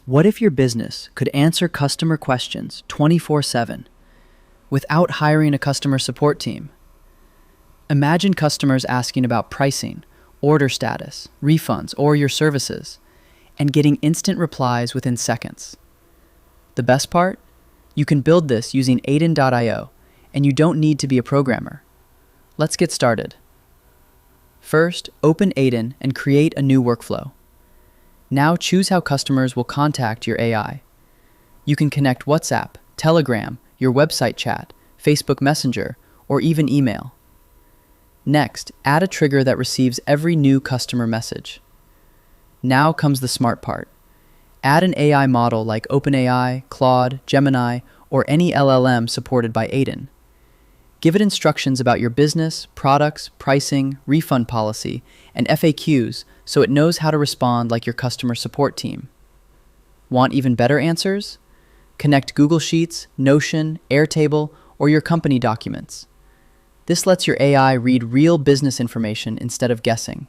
What if your business could answer customer questions 24/7 without hiring a customer support team? Imagine customers asking about pricing, order status, refunds, or your services, and getting instant replies within seconds. The best part? You can build this using n8n.io, and you don't need to be a programmer. Let's get started. First, open n8n and create a new workflow. Now choose how customers will contact your AI. You can connect WhatsApp, Telegram, your website chat, Facebook Messenger, or even email. Next, add a trigger that receives every new customer message. Now comes the smart part. Add an AI model like OpenAI, Claude, Gemini, or any LLM supported by n8n. Give it instructions about your business, products, pricing, refund policy, and FAQs so it knows how to respond like your customer support team. Want even better answers? Connect Google Sheets, Notion, Airtable, or your company documents. This lets your AI read real business information instead of guessing.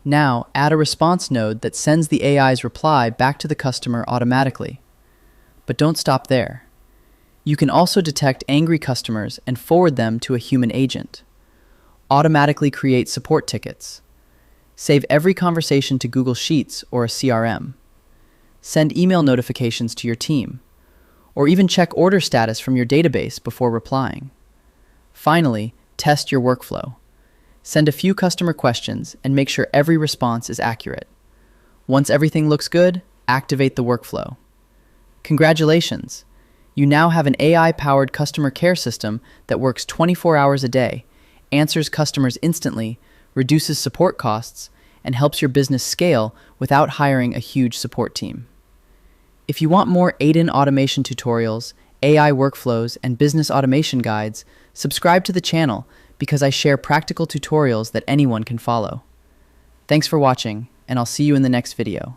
Now, add a response node that sends the AI's reply back to the customer automatically. But don't stop there. You can also detect angry customers and forward them to a human agent. Automatically create support tickets. Save every conversation to Google Sheets or a CRM. Send email notifications to your team, or even check order status from your database before replying. Finally, test your workflow. Send a few customer questions and make sure every response is accurate. Once everything looks good, activate the workflow. Congratulations! You now have an AI-powered customer care system that works 24 hours a day, answers customers instantly, reduces support costs, and helps your business scale without hiring a huge support team. If you want more n8n automation tutorials, AI workflows, and business automation guides, subscribe to the channel because I share practical tutorials that anyone can follow. Thanks for watching, and I'll see you in the next video.